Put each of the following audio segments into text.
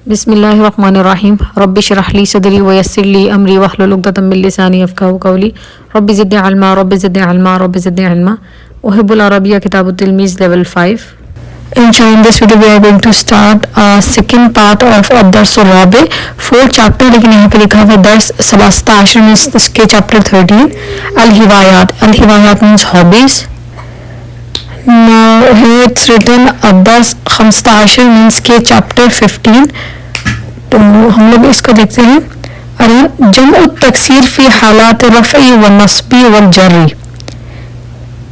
बिस्मिल्लाहिर्रहमानिर्रहीम रब्बि इश्रह ली सदरी वयस्सिर ली अमरी वहलुल उक़दतम मिन लिसानी यफ़क़हू क़ौली rabbi ज़िदनी इल्मा rabbi ज़िदनी इल्मा rabbi ज़िदनी इल्मा उहिब्बुल अरबिय्या किताबुत तिलमीज़ level 5. Inshallah, in this video we are going to start second part of ad-dars al-rabi, 4th chapter. लेकिन यहाँ पे लिखा हुआ दर्स सलासता आशर में इसके chapter 13 al-hiwayat means hobbies. Now here it's written ad-dars खमस्ता Ashar means के chapter 15. तो हम लोग इसको देखते हैं. अरे जम्उ तकसीर फी हालात रफ़ई व नस्बी व जर्री.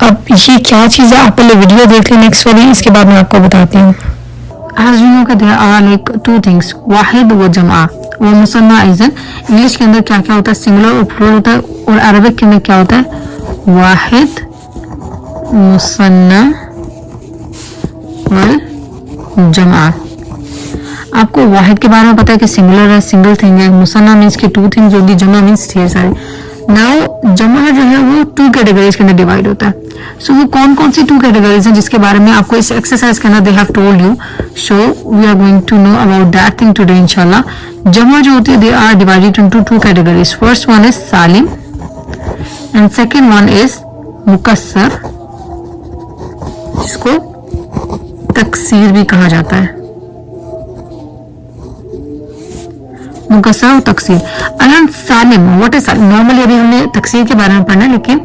अब ये क्या चीज़ है, आप पहले वीडियो देख लें नेक्स्ट वाली, इसके बाद मैं आपको बताती हूँ. As you know that there are like two things, वाहिद व जमा व मुसन्ना. इज़न इंग्लिश के अंदर क्या क्या होता है, सिंगुलर और प्लूरल होता है, और अरबिक के अंदर क्या होता है, वाहिद, मुसन्ना और जमा. आपको वाहिद के बारे में पता है कि सिंगुलर है, सिंगल थिंग है. मुसन्ना मीन्स की टू थिंग्स होगी, जमा मीन्स ढेर सारे. नाउ जमा जो है वो टू कैटेगरीज के अंदर डिवाइड होता है. सो वो कौन कौन सी टू कैटेगरीज हैं जिसके बारे में आपको इस एक्सरसाइज के अंदर they have told you. So we are going to know about that thing today इंशाल्लाह. जमा जो होती है they are divided into two categories. First one is सालिम एंड सेकंड वन इज मुकस्सर, जिसको तकसीर भी कहा जाता है. मुकस्सर और तकसीर. अगर सालिम, व्हाट इज सालिम? नॉर्मली अभी हमने तकसीर के बारे में पढ़ना है, लेकिन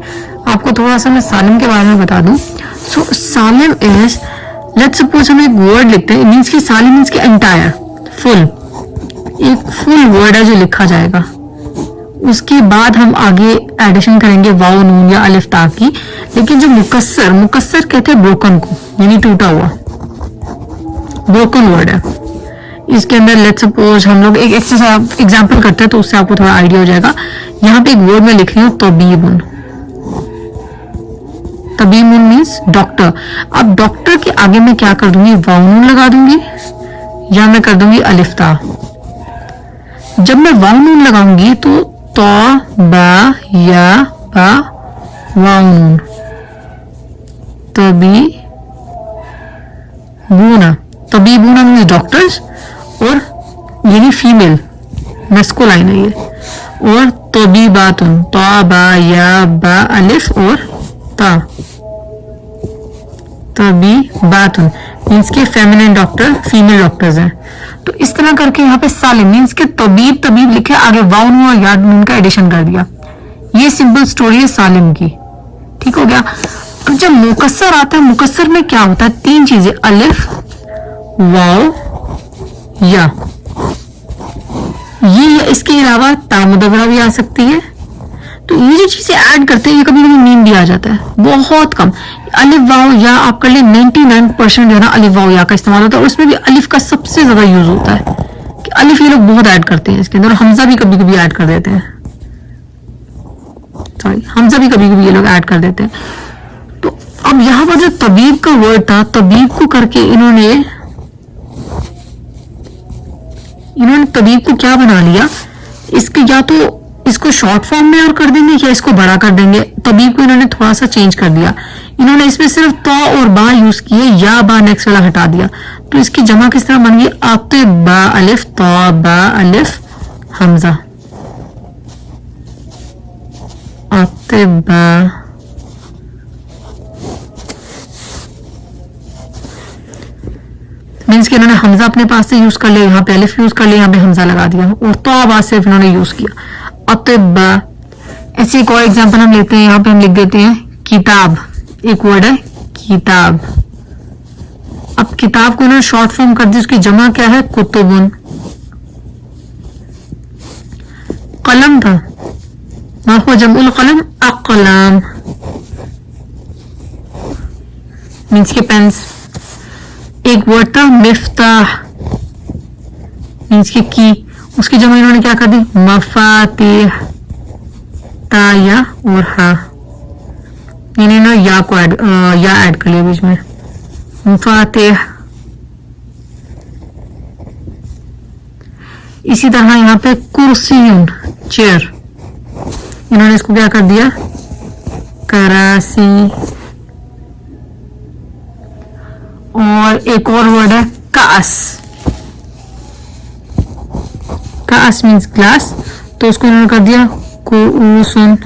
आपको थोड़ा सा मैं सालिम के बारे में बता दूं. सो सालिम इज, लेट्स सपोज हम एक वर्ड लिखते हैं, मीन्स की सालिम मीन्स की एंटायर, फुल, एक फुल वर्ड है जो लिखा जाएगा. उसके बाद हम आगे एडिशन करेंगे वाव नून या अलिफ ता की. लेकिन जो मुकस्सर, मुकस्सर कहते हैं ब्रोकन को, यानी टूटा हुआ, ब्रोकन वर्ड है. इसके अंदर लेट्स सपोज हम लोग एक एक्सरसाइज एग्जांपल करते हैं तो उससे आपको थोड़ा आइडिया हो जाएगा. यहाँ पे एक वर्ड में लिख रही हूँ तबीबुन. तबीबुन मीन्स डॉक्टर. अब डॉक्टर के आगे मैं क्या कर दूंगी, वाव नून लगा दूंगी या मैं कर दूंगी अलिफ ता. जब मैं वाव नून लगाऊंगी तो तो बा या बा वाव नून, तबीबुना. तबीबुना मीन्स डॉक्टर्स, और यानी फीमेल, मैस्कुलाइन है ये. और तबीबातुन, ता बा या बा अलिफ और ता, तबीबातुन मीन्स के फेमिनिन डॉक्टर, फीमेल डॉक्टर्स हैं. तो इस तरह करके यहाँ पे सालिम मीन्स के तबीब, तबीब लिखे, आगे वाव नून और या नून का एडिशन कर दिया. ये सिंपल स्टोरी है सालिम की. ठीक हो गया. अब जब मुकस्सर आता है, मुकस्सर में क्या होता है, तीन चीजें, अलिफ, वाव, या. ये इसके अलावा तामुदबरा भी आ सकती है. तो ये जो चीजें ऐड करते हैं, ये कभी कभी मीम भी आ जाता है, बहुत कम. अलिफ वाव या आप कर ले, 99% जो है ना अलिफ वाव या का इस्तेमाल होता है, और उसमें भी अलिफ का सबसे ज्यादा यूज होता है. कि अलिफ ये लोग बहुत ऐड करते हैं इसके अंदर. हमजा भी कभी कभी ऐड कर देते हैं, सॉरी, हमजा भी कभी कभी ये लोग ऐड कर देते हैं. तो अब यहाँ पर जो तबीब का वर्ड था, तबीब को करके इन्होंने तबीब को क्या बना लिया, इसके या तो इसको शॉर्ट फॉर्म में और कर देंगे या इसको बड़ा कर देंगे. तबीब को इन्होंने थोड़ा सा चेंज कर दिया. इन्होंने इसमें सिर्फ ता और बा यूज किए, या बा नेक्स्ट वाला हटा दिया. तो इसकी जमा किस तरह बन गई, अतिबा अलिफ, ता बा अलिफ, हमजा, अतिबा. मीन्स कि इन्होंने हमजा अपने पास से यूज कर लिया, यहाँ पे अलिफ यूज कर लिया, यहाँ पे हमजा लगा दिया, और तौबा सिर्फ इन्होंने यूज किया, अतिबा. ऐसे एक और एग्जांपल हम लेते हैं. यहाँ पे हम लिख देते हैं किताब, एक वर्ड है किताब. अब किताब को इन्होंने शॉर्ट फॉर्म कर दी, उसकी जमा क्या है, कुतुबुन. कलम था, मा हुवा जमुल कलम, अक़लाम मीन्स के पेन्स. एक वर्ड था मिफ्ताह मीन्स की की, उसकी जमा इन्होंने क्या कर दी, मफातिह, ता या और हा, यानी ना या को ऐड कर लिया बीच में, मफातिह. इसी तरह यहाँ पे कुर्सियुन, चेयर, इन्होंने इसको क्या कर दिया, करासी. और एक और वर्ड है कास, ग्लास मीन्स ग्लास, तो उसको इन्होंने कर दिया कुउसन,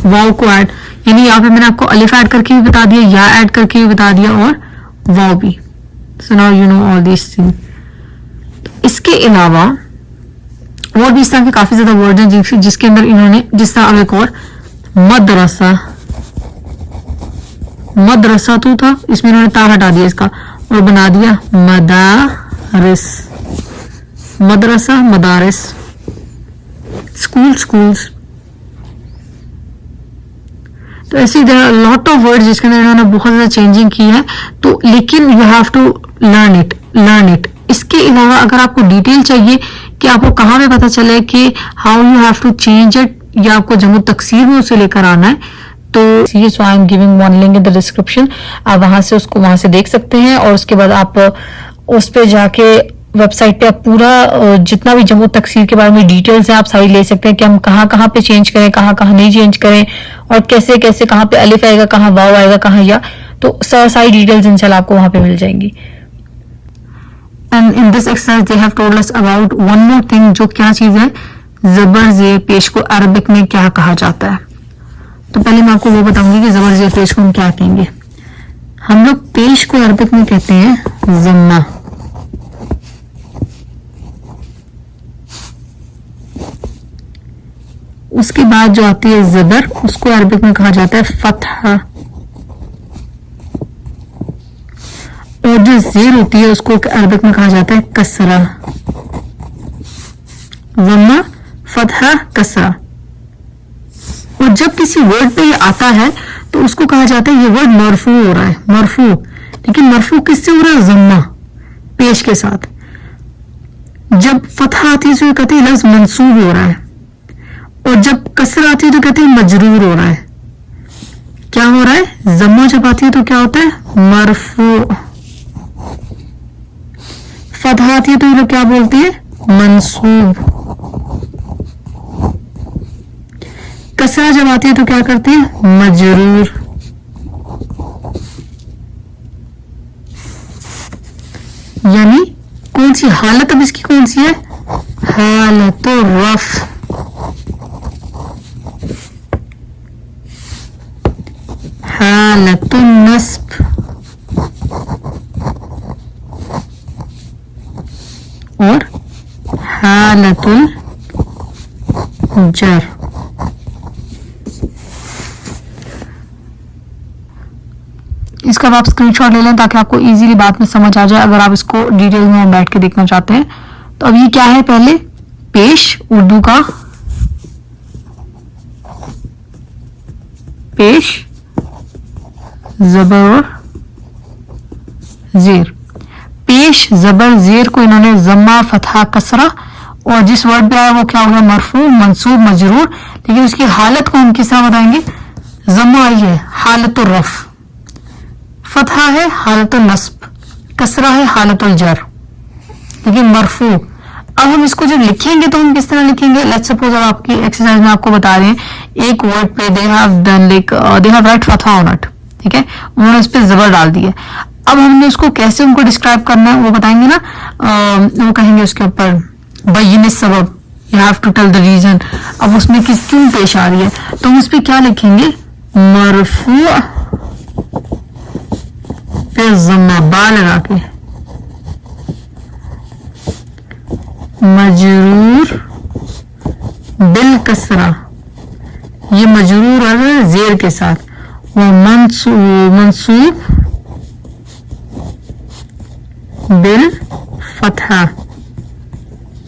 वाव को ऐड, यानी यहाँ पे मैंने आपको अलिफ ऐड करके भी बता दिया, या ऐड करके भी बता दिया, और वाव भी. So now you know all this thing. इसके अलावा और भी इस तरह के काफी ज्यादा वर्ड हैं जिसके अंदर इन्होंने, जिस तरह अब एक और मदरसा, मदरसा तो था, इसमें इन्होंने ता हटा दिया इसका और बना दिया मदारिस, मदरसा मदारिस, स्कूल स्कूल्स. तो ऐसे लॉट ऑफ वर्ड जिसके अंदर इन्होंने बहुत ज्यादा चेंजिंग की है. तो लेकिन you have to learn it. इसके अलावा अगर आपको डिटेल चाहिए कि आपको कहाँ पे पता चले कि how you have to change it, या आपको जम्मू तकसीर में उसे लेकर आना है, तो so I am giving one link in the description. आप वहां से उसको वहां से देख सकते हैं, और उसके बाद आप उस पे जाके वेबसाइट पे आप पूरा जितना भी जम्मू तकसीर के बारे में डिटेल्स है आप सारी ले सकते हैं कि हम कहाँ कहाँ पे चेंज करें, कहाँ कहाँ नहीं चेंज करें, और कैसे कैसे कहाँ पे अलिफ आएगा, कहाँ वाव आएगा, कहाँ या, तो सारी डिटेल्स इंशाल्लाह आपको वहां पे मिल जाएंगी. And in this exercise they have told us about one more thing, जो क्या चीज है, जबर जेर पेश को अरबिक में क्या कहा जाता है. तो पहले मैं आपको वो बताऊंगी कि जबर जेर पेश को हम क्या कहेंगे. हम लोग पेश को अरबिक में कहते हैं जम्मा. उसके बाद जो आती है जबर, उसको अरबिक में कहा जाता है फतहा, और जो जेर होती है उसको अरबिक में कहा जाता है कसरा. जम्मा, फतहा, कसरा. और जब किसी वर्ड पे ये आता है तो उसको कहा जाता है ये वर्ड मरफू हो रहा है, मरफू. लेकिन मरफू किससे हो रहा है, जम्मा पेश के साथ. जब फतहा आती है तो कहते हैं लफ्ज मंसूब हो रहा है, और जब कसरा आती है तो कहते हैं मजरूर हो रहा है. क्या हो रहा है, जम्मा जब आती है तो क्या होता है, मरफू. फतहा आती है तो ये लोग क्या बोलते हैं, मंसूब. कसरा जब आती है तो क्या करते हैं, मजरूर. यानी कौन सी हालत अब इसकी कौन सी है, हालत रफ, हालत नस्ब, और हालतुल जर. इसका आप स्क्रीनशॉट ले लें ताकि आपको इजीली बात में समझ आ जाए, अगर आप इसको डिटेल में बैठ के देखना चाहते हैं. तो अब ये क्या है, पहले पेश, उर्दू का पेश, जबर और जेर. पेश, जबर, जेर को इन्होंने जम्मा, फतहा, कसरा, और जिस वर्ड पे आया वो क्या होगा, मरफू, मंसूब, मजरूर. लेकिन उसकी हालत को हम किस तरह बताएंगे, जम्मा आई है हालत रफ, फतहा है हालतुल नस्ब, कसरा है हालतुल जर, लेकिन मरफू. अब हम इसको जब लिखेंगे तो हम किस तरह लिखेंगे. लेट्स सपोज अब आपकी एक्सरसाइज में आपको बता रहे हैं एक वर्ड पे they have done like they have right Fataha on it, ठीक है, उन्होंने उस पर जबर डाल दी है. अब हमने उसको कैसे उनको डिस्क्राइब करना है वो बताएंगे ना. वो कहेंगे उसके ऊपर बय्यिन सबब, you have to tell the reason. अब उसमें किस क्यों पेश आ रही है, तो हम उस पर क्या लिखेंगे, मरफू पे जम्मा बा लगा के, मजरूर बिल कसरा, ये मजरूर है जेर के साथ, वो मंसूब बिल फतहा,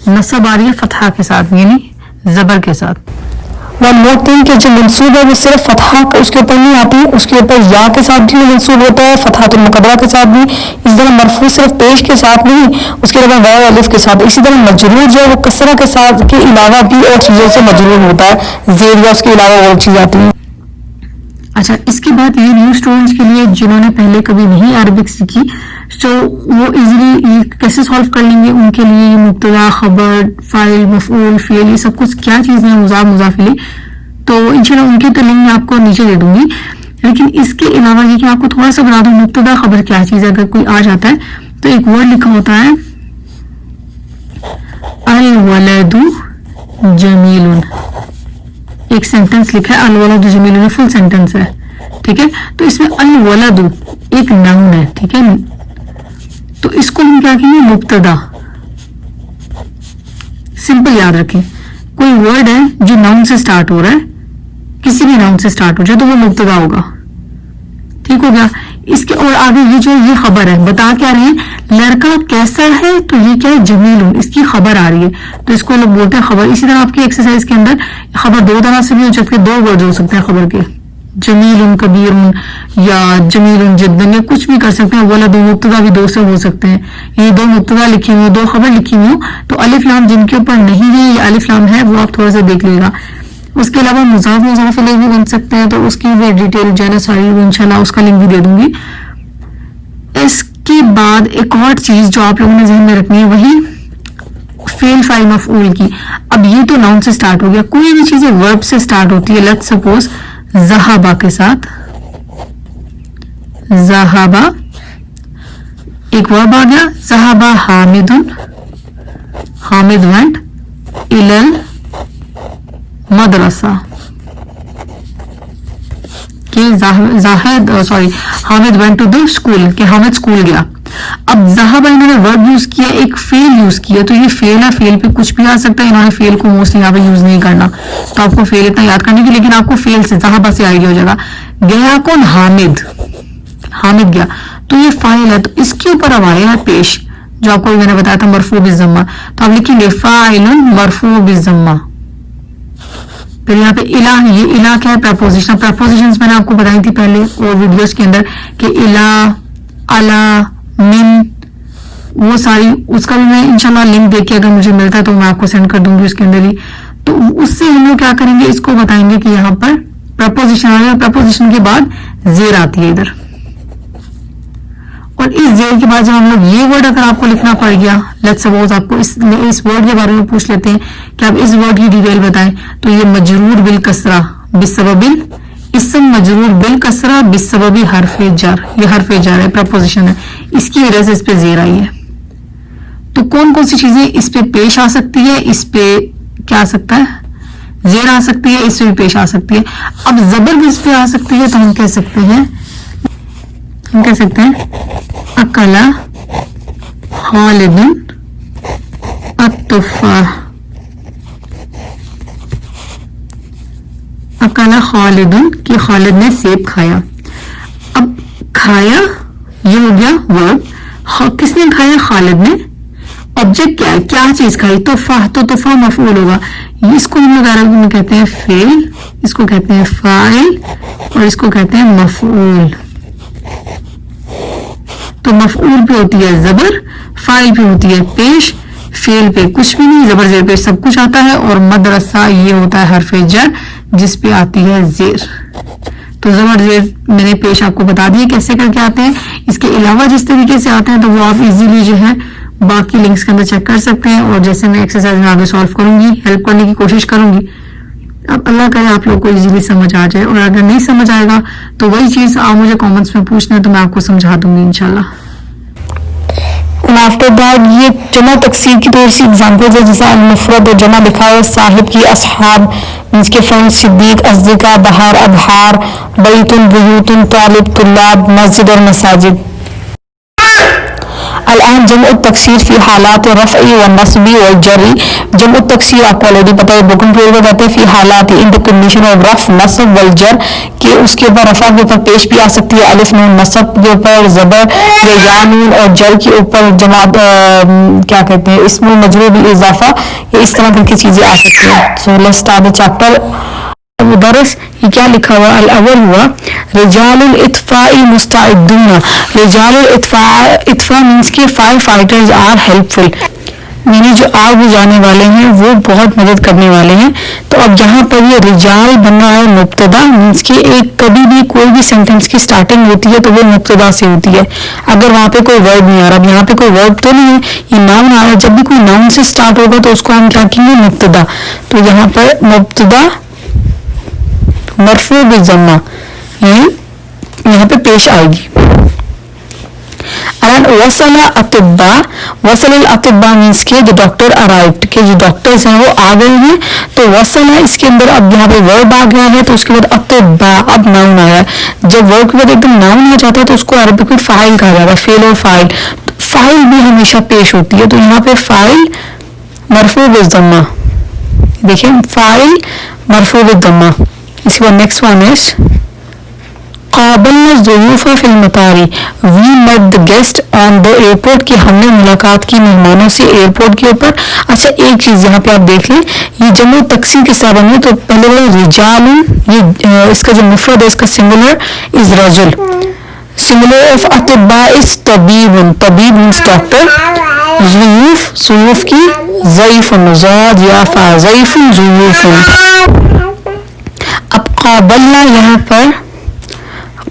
नसब आ रही है फतहा के साथ यानी जबर के साथ. वन मोर थिंग कि जो मंसूब है वो सिर्फ फतहा उसके ऊपर नहीं आती, उसके ऊपर या के साथ भी मंसूब होता है, फतहातुल मुक़द्दरा के साथ भी. इस तरह मरफू सिर्फ पेश के साथ नहीं, उसके अलावा वाव अलिफ के साथ. इसी तरह मजरूर जो है वो कसरा के साथ के अलावा भी और चीजों से मजरूर होता है, जेर या उसके अलावा और चीज आती है. अच्छा, इसके बाद ये न्यू स्टूडेंट्स के लिए जिन्होंने पहले कभी नहीं अरबिक सीखी, तो वो इजीली कैसे सॉल्व कर लेंगे, उनके लिए मुब्तदा, खबर, फाइल, मफऊल, फ़िल, ये सब कुछ क्या चीज़ है, मुज़ाफ, मुज़ाफिली, तो इंशाल्लाह उनकी तो लिंक मैं आपको नीचे दे दूंगी. लेकिन इसके अलावा ये कि आपको थोड़ा सा बता दूं मुब्तदा खबर क्या चीज़ है. अगर कोई आ जाता है तो एक वर्ड लिखा होता है वलदु जमीलुन, एक सेंटेंस लिखा है, अल वलदु जमीलुन फुल सेंटेंस है, ठीक है। तो इसमें अल वलदु एक नाउन है, ठीक है, तो इसको हम क्या कहेंगे, मुब्तदा। सिंपल याद रखें, कोई वर्ड है जो नाउन से स्टार्ट हो रहा है, किसी भी नाउन से स्टार्ट हो जाए तो वो मुब्तदा होगा, ठीक हो गया। इसके और आगे ये खबर है, बता क्या रहे हैं, लड़का कैसा है, तो ये क्या है, जमीलुन, इसकी खबर आ रही है, तो इसको लोग बोलते हैं खबर। इसी तरह आपकी एक्सरसाइज के अंदर खबर दो तरह से भी हो सकती है, दो वर्ड हो सकते हैं खबर के, जमीलुन कबीरुन या जमीलुन जिद्दन, या कुछ भी कर सकते हैं। वलद मुब्तदा भी दो से हो सकते हैं, ये दो मुब्तदा लिखी हुई, दो खबर लिखी हुई हो, तो अलिफ लाम जिनके ऊपर नहीं है, ये अलिफ लाम है, वो आप थोड़ा सा देख लीजिएगा। उसके अलावा मुजाफ मुजाफ इलैहि भी बन सकते हैं, तो उसकी भी डिटेल जो है ना सारी इंशाल्लाह उसका लिंक भी दे दूंगी। इसके बाद एक और चीज जो आप लोगों ने ध्यान में रखनी है, वही फेल फाइल मफऊल की। अब ये तो नाउन से स्टार्ट हो गया, कोई भी चीजें वर्ब से स्टार्ट होती है। लेट्स सपोज ज़हाबा के साथ, ज़हाबा एक वर्ब आ गया, ज़हाबा हामिदुन, हामिद वेंट इलल मदरसा, कि Hamid went to the school, कि हामिद स्कूल गया। अब ज़हाबा इन्होंने वर्ब यूज किया, एक फेल यूज किया, तो ये फेल है, फेल पे कुछ भी आ सकता है, इन्होंने फेल को मोस्टली यहाँ पे यूज नहीं करना, तो आपको फेल इतना याद करने की, लेकिन आपको फेल से ज़हाबा से आइडिया हो जाएगा। गया कौन, हामिद, हामिद गया, तो ये फाइल है, तो इसके ऊपर अब आया है पेश, जो आपको मैंने बताया था मरफू बिज़म्मा, तो आप लिखेंगे फाइलुन मरफू बिज़म्मा। फिर यहाँ पे इला, ये इला क्या है, प्रपोजिशन। प्रपोजिशंस मैंने आपको बताई थी पहले और वीडियोस के अंदर कि इला, अला, मिन, वो सारी, उसका भी मैं इंशाल्लाह लिंक देख के अगर मुझे मिलता है तो मैं आपको सेंड कर दूंगी उसके अंदर ही। तो उससे हम लोग क्या करेंगे, इसको बताएंगे कि यहाँ पर प्रपोजिशन आ गया, प्रपोजिशन के बाद जेर आती है इधर, और इस जेर के बाद जब हम लोग ये वर्ड अगर आपको लिखना पड़ गया, लेट्स सपोज आपको इस वर्ड के बारे में पूछ लेते हैं कि आप इस वर्ड की डिटेल बताएं, तो ये मजरूर बिल कसरा बिस्सबबिल, इस्म मजरूर बिल कसरा बिस्सबबी हरफे जर, ये हरफे जर है, प्रपोजिशन है, इसकी वजह से इस पे जेर आई है। तो कौन कौन सी चीजें इस पे पेश आ सकती है, इस पे क्या आ सकता है, जेर आ सकती है, इस पे भी पेश आ सकती है। अब जबर भी इस पे आ सकती है, तो हम कह सकते हैं अकला खालिदुन अत्तुफाह, अकला खालिदुन कि खालिद ने सेब खाया। अब खाया ये हो गया वर्ब, किसने खाया, खालिद ने। ऑब्जेक्ट क्या है, क्या चीज खाई, तुफाह, तो तुफाह मफऊल होगा, इसको हम लोग अरबी में कहते हैं फेल, इसको कहते हैं फाइल, और इसको कहते हैं मफऊल। तो मफऊल पे होती है जबर, फाइल पे होती है पेश, फेल पे कुछ भी नहीं, जबर जेर पे सब कुछ आता है, और मदरसा ये होता है हरफे जर जिस पे आती है जेर। तो जबर जेर मैंने पेश आपको बता दिए कैसे करके आते हैं। इसके अलावा जिस तरीके से आते हैं तो वो आप इजीली जो है बाकी लिंक्स के अंदर चेक कर सकते हैं, और जैसे मैं एक्सरसाइज में आगे सॉल्व करूंगी, हेल्प करने की कोशिश करूंगी। अब अल्लाह करे आप लोग को इजीली समझ आ जाए, और अगर नहीं समझ आएगा तो वही चीज आप मुझे कमेंट्स में पूछना है, तो मैं आपको समझा दूंगी इंशाल्लाह। आफ्टर दैट ये जमा तकसीर की थोड़ी सी एग्जाम्पल्स है, जैसे अल-मुफरद और जमा लिखा है, साहिब की असहाब मींस के फ्रेंड्स, सिद्दीक अज़दिका, बहार अबहार, बैतुन बुयूतुन, तालिब तुल्लाब, मस्जिद और मसाजिद। अल-आन जमअ तकसीर फी हालात रफ़ई व नस्बी व जरी। जमअ तकसीर आपको ऑलरेडी पता है, बुकन प्लूरल में कहते हैं फी हालात, इन द कंडीशन ऑफ रफ़ नस्ब वल जर, कि उसके ऊपर रफ़ा के ऊपर पेश भी आ सकती है अलिफ नून, नस्ब के ऊपर ज़बर या या नून, और जर के ऊपर जमा क्या कहते हैं इस्मुल मजरूर बिल इज़ाफ़ा, ये इस तरह की चीजें आ सकती हैं। सो लेट्स स्टार्ट द चैप्टर। दरस ये क्या लिखा हुआ, अल-अव्वल हुआ रिजालुल इत्फ़ाई मुस्तइद्दून। रिजालुल इत्फ़ा मींस के फायर फाइटर्स आर हेल्पफुल, यानी जो आग बुझाने वाले हैं वो बहुत मदद करने वाले हैं। तो अब यहाँ पर ये रिजाल बन रहा है मुब्तदा, मींस के एक कभी भी कोई भी सेंटेंस की स्टार्टिंग होती है तो वो मुब्तदा से होती है, अगर वहाँ पे कोई वर्ब नहीं आ रहा। अब यहाँ पे कोई वर्ब तो नहीं है, ये नाउन आ रहा है, जब भी कोई नाउन से स्टार्ट होगा तो उसको हम क्या कहेंगे, मुब्तदा। तो यहाँ पर मुब्तदा मरफू बिज़म्मा यहाँ पे पेश आएगी। And wasala atibba, wasal al atibba means कि the doctor arrived, कि जो डॉक्टर्स हैं वो आ गए हैं. तो wasala इसके अंदर अब यहाँ पे वर्ब आ गया है, तो उसके बाद atibba अब नाउन आया. जब वर्ब के बाद एकदम नाउन आ जाता है तो उसको अरबिक में फाइल कहा जाता है, फेल और फाइल. फाइल भी हमेशा पेश होती है, तो यहाँ पे फाइल मरफू बिज़्ज़म्मा, देखिए फाइल मरफू बिज़्ज़म्मा. इसके बाद नेक्स्ट वन इज काबलना ज़ुयूफ़ा फिल मतारी, we met the guest on the airport, कि हमने मुलाकात की मेहमानों से एयरपोर्ट के ऊपर. अच्छा एक चीज़ यहाँ पे आप देख लें, ये जम्मू तकसीर के साथ बने, तो पहले वाला रिजालुन, ये इसका जो मुफरद है इसका सिंगुलर इज रजुल. सिंगुलर ऑफ अतिब्बा इज तबीबुन, तबीब मीन्स डॉक्टर. ज़ुयूफ़, ज़ुयूफ़ की ज़ईफ़ुन, ज़ाद या फा, ज़ईफ़ुन ज़ुयूफ़ुन. अब काबलना, यहाँ पर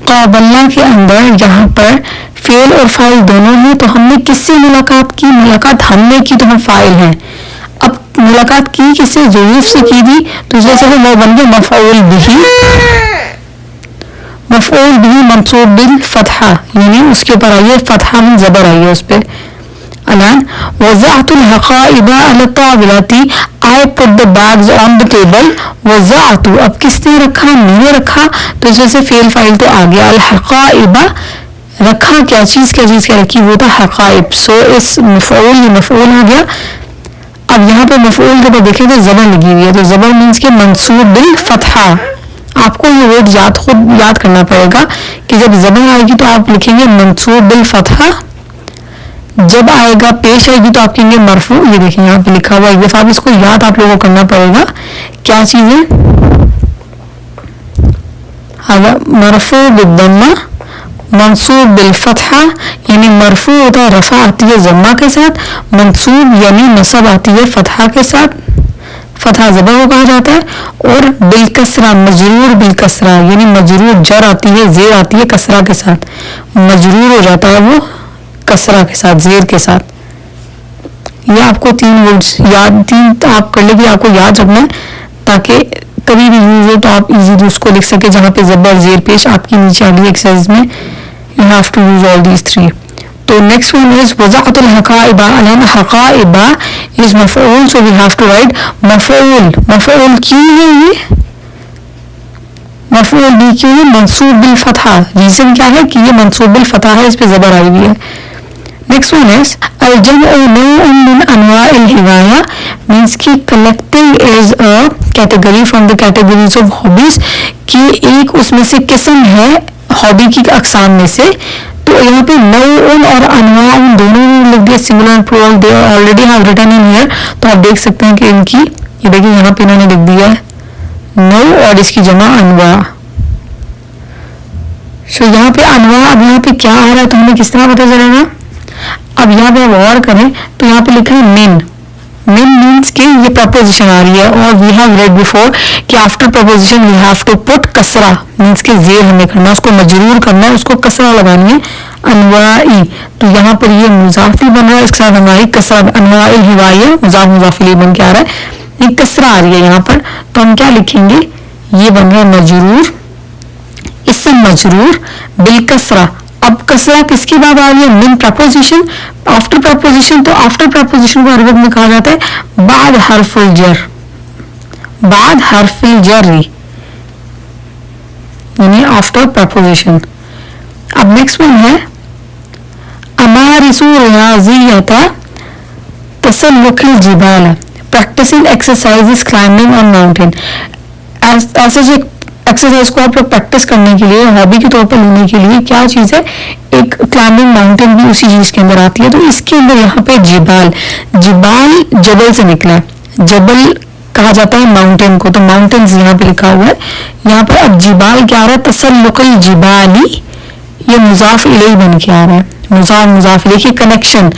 काबलना के अंदर यहाँ पर फेल और फाइल दोनों हैं, तो हमने किससे मुलाकात की? मुलाकात हमने की तो हम फाइल हैं. अब मुलाकात की किससे? ज़ुयूफ़ से की थी, तो इस वजह से वो बन गया मफ़ऊल बिही. मफ़ऊल बिही मंसूब बिल फतहा, यानी उसके ऊपर आई है फतहा में ज़बर आई है उस पर. अलान वज़अतुल हक़ाइबा अला ताविलाती, I put the bags on the table. वज़अतु, अब किसने रखा? मैंने रखा, तो इस वजह से फेल फाइल तो आ गया. अल हक़ाइबा, रखा क्या चीज़ क्या रखी? वो था हक़ाइब. सो इस मफ़ऊल आ गया. अब यहाँ पे मफ़ऊल के बाद देखें तो ज़बर लगी हुई है, तो ज़बर मीन्स के मंसूब बिल फतहा. आपको ये वर्ड खुद याद करना पड़ेगा कि जब ज़बर आएगी तो आप लिखेंगे मंसूब बिल फतहा, जब आएगा पेश आएगी तो आप कहेंगे मरफू. ये देखिए यहाँ पे लिखा हुआ, एक दफा आप इसको याद आप लोगों को करना पड़ेगा क्या चीज़ है. मरफू बिद्दम्मा मंसूब बिल फतहा, यानी मरफू होता है रफा आती है जम्मा के साथ, मंसूब यानी नसब आती है फतहा के साथ, फतहा ज़बर को कहा जाता है. और बिल कसरा, मजरूर बिल कसरा, यानी मजरूर जर आती है, ज़ेर आती है कसरा के साथ, मजरूर हो जाता है वो कसरा के साथ, ज़ेर के साथ. ये आपको तीन वर्ड्स याद, तीन आप कर लेंगे, आपको याद रखना है ताकि कभी भी यूज हो तो आप इजीली उसको लिख सके. जहाँ पे ज़बर ज़ेर पेश आपकी नीचे आ गई एक्सरसाइज में, you have to use all these three. तो नेक्स्ट वन इज वज़अतुल हक़ाइबा, अलान हक़ाइबा इज मफ़ऊल, so we have to write मफ़ऊल. मफ़ऊल क्यों है ये? मफ़ऊल भी क्यों है? मंसूब बिल फतहा. रीजन क्या है कि ये मंसूब बिल फतहा है, इस पे ज़बर आई हुई है. Next one is al-jam'u naw'un min anwa'il hiwaya, means कि collecting is a category from the categories of hobbies, कि एक उसमें से किस्म है हॉबी की अक़साम में से. तो यहाँ पे नौउन और अनवाउन दोनों ने लिख दिया singular and plural, they already have written in here. तो आप देख सकते हैं कि इनकी, ये देखिए यहाँ पे इन्होंने लिख दिया है नौ और इसकी जमा अनवा. सो यहाँ पे अनवा, अब यहाँ पे क्या आ रहा है तो हमें किस तरह पता चलेगा? अब यहाँ पे गौर करें तो यहाँ पे लिखा है मिन. मिन मीन्स के ये प्रपोजिशन आ रही है, और वी हैव रेड बिफोर कि after preposition we have to put कसरा, मीन्स के ज़ेर हमें करना, उसको मजरूर करना है, उसको कसरा लगानी है. अनवाई, तो यहाँ पर ये मुजाफी बन रहा है, इसके साथ हमारी कसरा, अनवाई हिवाया मुजाफिली बन के आ रहा है, ये कसरा आ रही है यहाँ पर. तो हम क्या लिखेंगे? ये बन रहा है मजरूर, इसम मजरूर बिल कसरा. अब कसरा किसके बाद आ रही है? मिन प्रपोजिशन, आफ्टर प्रपोजिशन. तो आफ्टर प्रपोजिशन को अरबिक में कहा जाता है बाद हरफुल जर, बाद हरफुल जर्री, यानी आफ्टर प्रपोजिशन. अब नेक्स्ट वन है अमारिसु रियाज़ियता तसल्लुकुल जिबाल, practising exercises climbing on mountain. ऐसे एक्सरसाइज को आप लोग प्रैक्टिस करने के लिए, हॉबी के तौर पर लेने के लिए क्या चीज़ है? एक क्लाइंबिंग माउंटेन भी उसी चीज़ के अंदर आती है. तो इसके अंदर यहाँ पे जिबाल, जिबाल जबल से निकला है, जबल कहा जाता है माउंटेन को, तो माउंटेन्स यहाँ पे लिखा हुआ है. यहाँ पर अब जिबाल क्या आ रहा है? तसल्लुकुल जिबाली, ये मुजाफ इलैहि बन के आ रहा है, मुजाफ इलैहि की कनेक्शन.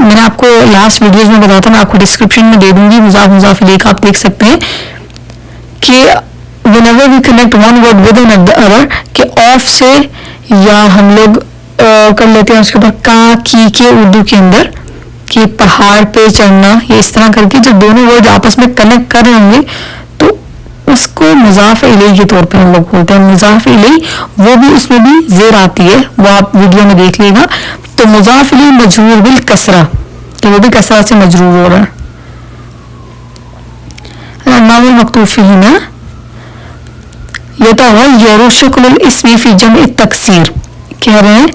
मैंने आपको लास्ट वीडियोज में बताया था, मैं आपको डिस्क्रिप्शन में दे दूंगी मुजाफ इलैहि का, आप देख सकते हैं कि whenever we connect one word with another, कि ऑफ से या हम लोग कर लेते हैं उसके बाद का की के उर्दू के अंदर कि पहाड़ पे चढ़ना, ये इस तरह करके जब दोनों वर्ड आपस में कनेक्ट कर रहे होंगे तो उसको मुजाफ इलैहि के तौर पे हम लोग बोलते हैं. मुजाफ इलैहि वो भी, उसमें भी ज़ेर आती है, वो आप वीडियो में देख लेगा. تو مضاف الیہ مجرور بالکسرہ، تو وہ بھی کسرہ سے مجرور ہو رہا ہے. نام المکتوب فیہ نا یتغیر شکل الاسم فی جمع التکسیر، کہہ رہے ہیں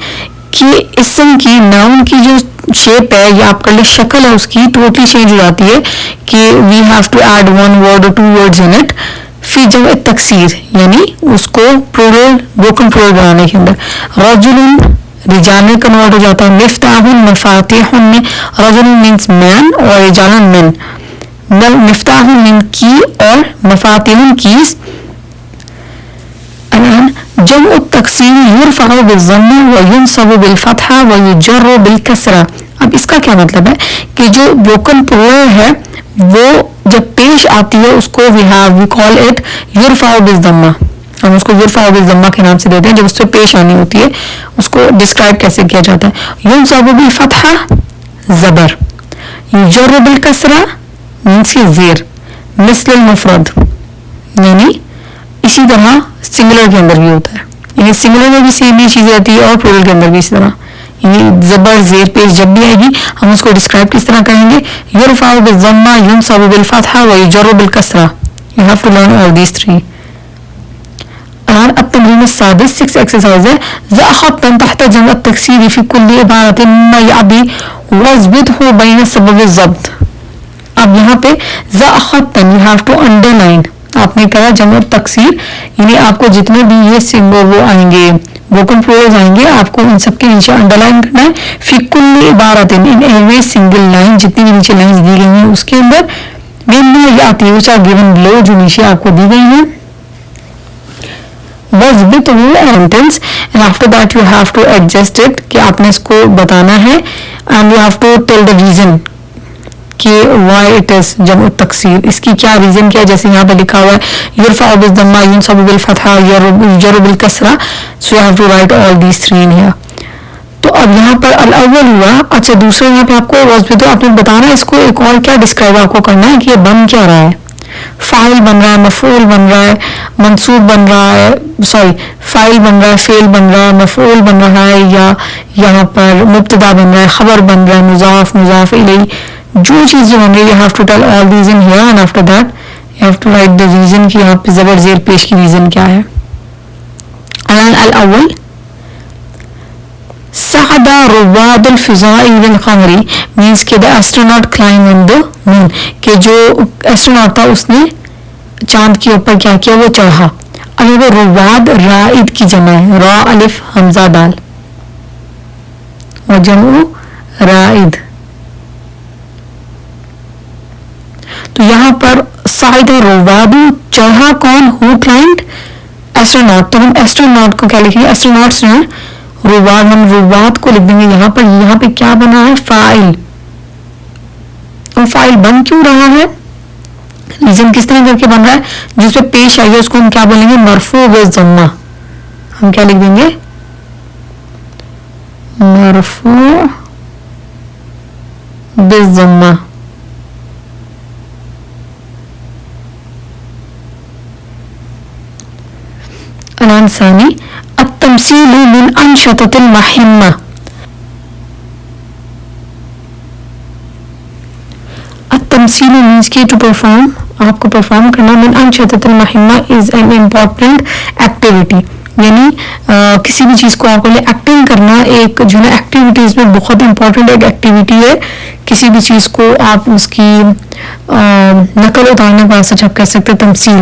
کہ اسم کی ناؤن کی جو شیپ ہے یا آپ کر لیں شکل ہے اس کی ٹوٹلی چینج ہو جاتی ہے کہ we have to add one word اور ٹو ورڈز ان اٹ فی جمع التکسیر، یعنی اس کو پلورل بروکن پلورل بنانے کے اندر. رجل رجال میں کنورٹ ہو جاتا ہے. مفتاح مفاتیح میں رجل مینس مین اور رجال مین. مفتاح من کی اور مفاتیح کیز. الان جمع التکسیر یرفع بالضم وینصب بالفتحہ ویجر بالکسرہ. اب اس کا کیا مطلب ہے کہ جو بروکن پلورل ہے وہ جب پیش آتی ہے اس کو وی کال اٹ یرفع بالضمہ، ہم اس کو یرفع بالضمہ کے نام سے دیتے ہیں. جب اس سے پیش آنی ہوتی ہے اس کو ڈسکرائب کیسے کیا جاتا ہے؟ ینصب بالفتحہ زبر، یجر بالکسرہ مینس یہ زیر، مثل المفرد، یعنی اسی طرح سنگولر کے اندر بھی ہوتا ہے، یعنی سنگولر میں بھی سیم یہ چیز رہتی ہے اور پلورل کے اندر بھی اسی طرح، یعنی زبر زیر پیش جب بھی آئے گی ہم اس کو ڈسکرائب کس طرح کریں گے؟ یرفع بالضمہ ینصب بالفتحہ wager بالکسرہ. You have to learn all these three. الآن التمرين السادس 6 exercise ہے. ضع خطا تحت جمع التكسير في كل عبارة مما يعبي واضبطه بين سبب الضبط. اب یہاں پہ ضع خطا you have to underline. آپ نے کہا جمع تکسیر یعنی آپ کو جتنے بھی یہ سنگل وہ آئیں گے بروکن پلورلز آئیں گے آپ کو ان سب کے نیچے انڈر لائن کرنا ہے. فی کل عبارت ان ایوری سنگل لائن جتنی بھی نیچے لائنز دی گئی ہیں اس کے اندر مما یاتی which are given below جو نیچے آپ کو دی گئی ہیں. واضبطہ sentence and after that you have to adjust it کہ آپ نے اس کو بتانا ہے and you have to tell the reason کہ why it is جمع تکسیر، اس کی کیا ریزن کیا ہے. جیسے یہاں پہ لکھا ہوا ہے یرفع بالضمہ ینصب بالفتحہ یجر بالکسرہ. so you have to write all these three in here. تو اب یہاں پر الاول ہوا. اچھا دوسرا یہاں پہ آپ کو واضبطہ آپ نے بتانا ہے اس کو ایک اور کیا ڈسکرائب آپ کو کرنا ہے کہ یہ بن کیا رہا ہے. فاعل بن رہا ہے، مفعول بن رہا ہے، منصوب بن رہا ہے، فاعل بن رہا ہے، فعل بن رہا ہے، مفعول بن رہا ہے، یا یہاں پر مبتدا بن رہا ہے، خبر بن رہا ہے، مضاف مضاف الیہ، جو چیز جو بن رہی ہے. you have to tell all these in here and after that you have to write the reason کہ یہاں پہ زبر زیر پیش کی ریزن کیا ہے. الان الاول صعد رواد الفضاء بالقمر means کہ the astronaut climbed on the moon کہ جو astronaut تھا اس نے چاند کے اوپر کیا کیا وہ چڑھا. اب وہ رواد رائد کی جمع ہے، را الف حمزہ دال اور جمع رائد. تو یہاں پر صعد رواد چڑھا کون؟ who climbed؟ astronaut. تو ہم astronaut کو کیا لکھیں گے؟ astronauts نے رواد، ہم رواد کو لکھ دیں گے یہاں پر. یہاں پہ کیا بنا ہے؟ فاعل. اور فاعل بن کیوں رہا ہے؟ ریزن کس طرح کر کے بن رہا ہے؟ جس پہ پیش آئی ہے اس کو ہم کیا بولیں گے؟ مرفوع بالضمہ. ہم کیا لکھ دیں گے؟ مرفوع بالضمہ. الان ثانی التمثيل من أنشطة المهمة. التمثيل means کہ to perform، آپ کو perform کرنا. من أنشطة المهمة is an important activity، یعنی کسی بھی چیز کو آپ کو ایکٹنگ کرنا ایک جو ہے نا ایکٹیویٹیز میں بہت امپورٹنٹ ایک ایکٹیویٹی ہے. کسی بھی چیز کو آپ اس کی نقل اتارنے کو ایسا آپ کہہ سکتے تمثیل،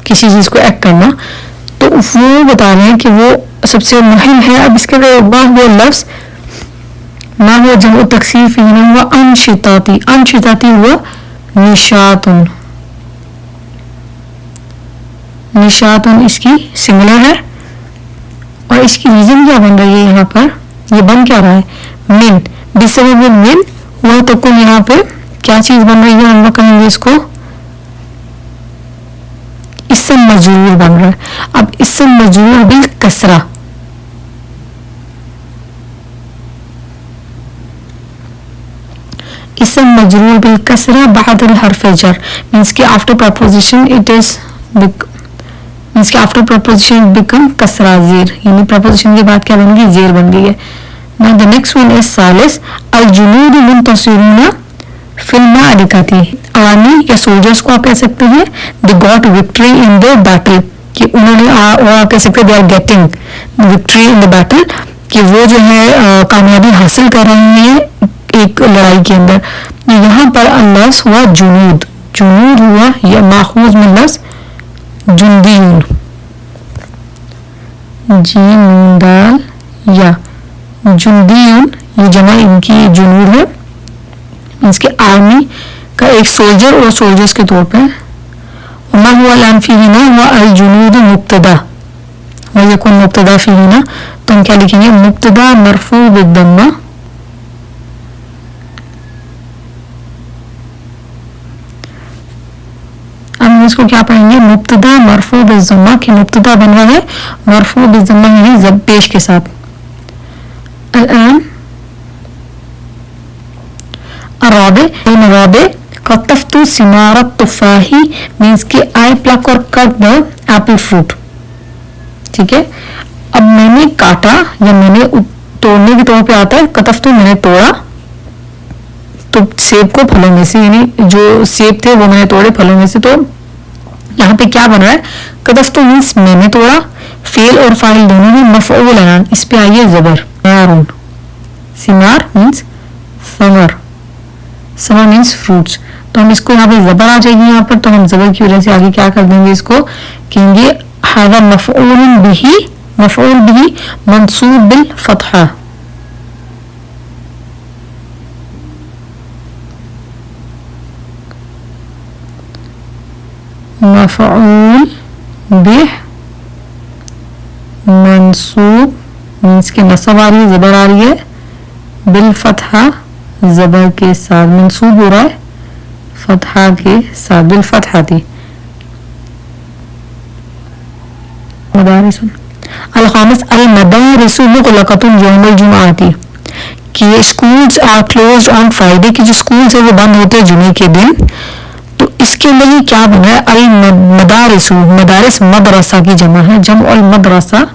کسی چیز کو ایکٹ کرنا. تو وہ بتا رہے ہیں کہ وہ سب سے مہم ہے. اب اس کے بعد وہ لفظ نہ وہ جمع تکسیر فی ہوا انشطاتی. انشطاتی ہوا نشاطن. نشاطن اس کی سنگولر ہے اور اس کی ریزن کیا بن رہی ہے یہاں پر؟ یہ بن کیا رہا ہے؟ من. بسبب من ہوا تو کل یہاں پہ کیا چیز بن رہی ہے؟ ہم لوگ کہیں گے اس کو اسم مجرور بن رہا ہے. اب اسم مجرور بالکسرہ. اسم مجرور بالکسرہ بعد الحرف جر means کہ after preposition it is means کہ after preposition it become کسرہ زیر، یعنی preposition کے بعد کیا بن گئی؟ زیر بن گئی ہے. Now the next one is सालिस الجنود منتصرون في المعركة. आर्मी या सोल्जर्स को आप कह सकते हैं they got victory in the battle, कि उन्होंने और आप कह सकते हैं they are getting victory in the battle, कि वो जो है कामयाबी हासिल कर रहे हैं एक लड़ाई के अंदर. यहाँ पर लफ्ज़ हुआ जुनूद, जुनूद हुआ या माखूज में लफ्ज़ जुंदीन, जीम दाल या जुंदीन, ये जमा इनकी जुनूद है, इसके आर्मी का एक सोल्जर और सोल्जर्स के तौर पे. वमा हुआ लान फीहिना हुआ अल जुनूद मुब्तदा व यकुन मुब्तदा फीहिना, तो हम क्या लिखेंगे मुब्तदा मरफू बिद्दम्मा, हम इसको क्या पढ़ेंगे मुब्तदा मरफू बिज़म्मा, कि मुब्तदा बन रहा है मरफू बिज़म्मा यानी जब पेश के साथ. الآن الرابع قطفت ثمار التفاح means कि I pluck or cut the apple fruit. ठीक है, अब मैंने काटा या मैंने तोड़ने के तौर पे आता है कतफ्तु, मैंने तोड़ा, तो सेब को फलों में से, यानी जो सेब थे वो मैंने तोड़े फलों में से. तो यहाँ पे क्या बन रहा है कतफ्तु मीन्स मैंने तोड़ा, फेल और फाइल दोनों में मफऊल है, इस पे आइए जबर सिमारुन, सिमार मीन्स समर, समर मीन्स फ्रूट्स. तो हम इसको यहाँ पे जबर आ जाएगी यहाँ पर, तो हम जबर की वजह से आगे क्या कर देंगे इसको कहेंगे हादा मफऊल बिही, मफऊल बिही मंसूब बिल फतहा. मफऊल बिह मंसूब मीन्स के नसब आ रही है, जबर आ रही है, बिल फतहा जबर के साथ, मंसूब हो रहा है फतहा के साथ, बिल फतहा थी. मदारिस अल-खामिस अल मदारिसु मुग़लक़तुन यौमल जुमआती, कि schools are closed on Friday, कि जो स्कूल्स है वो बंद होते हैं जुमे के दिन. तो इसके अंदर ही क्या बना है अल मदारिसु, मदारिस मदरसा की जमा है, जम अल मदरसा,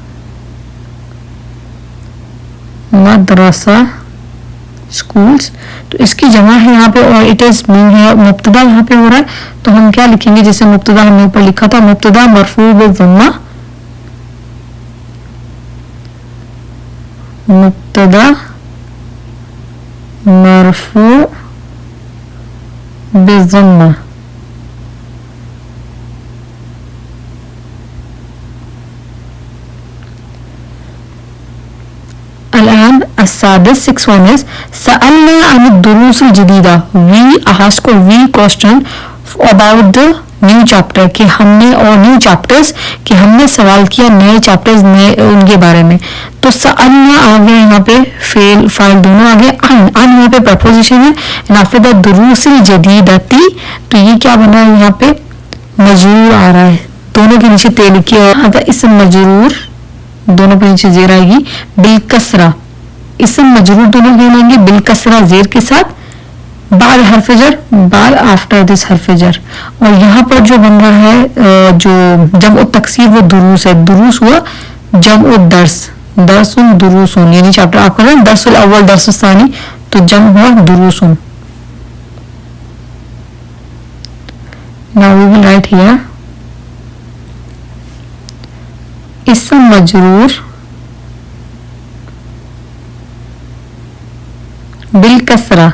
मदरसा स्कूल्स, तो इसकी जमा है यहाँ पे और इट इज है मुब्तदा यहाँ पे हो रहा है. तो हम क्या लिखेंगे जैसे मुब्तदा हमने ऊपर लिखा था मुब्तदा मरफू बिज़म्मा, मुब्तदा मरफू बिज़म्मा. الآن السادس 6 one is سألنا عن الدروس الجديدة, we asked or we questioned about the new chapter, कि हमने और new chapters, कि हमने सवाल किया नए chapters नए उनके बारे में. तो सअलना आ गया यहाँ पे फेल फाइल दोनों आ गए, अन यहाँ पे प्रपोजिशन है, एंड आफ्टर द दुरूसिल जदीदती, तो ये क्या बना है यहाँ पे मजरूर आ रहा है, दोनों के नीचे तेल किया यहाँ था इसम मजरूर, दोनों पे नीचे जेर आएगी, बिलकसरा इसम मजरूर दोनों बनेंगे बिलकसरा जेर के साथ, बाद हरफजर बाद आफ्टर दिस हरफजर. और यहाँ पर जो बन रहा है जो जम उत तकसीर वो दुरूस है, दुरूस हुआ जम उत दर्स, दरसुन दुरूसुन, यानी चैप्टर आप कर रहे हैं दरसुल अव्वल दरसुल सानी, तो जम हुआ दुरूसुन. Now we will write here इसम मजरूर बिलकसरा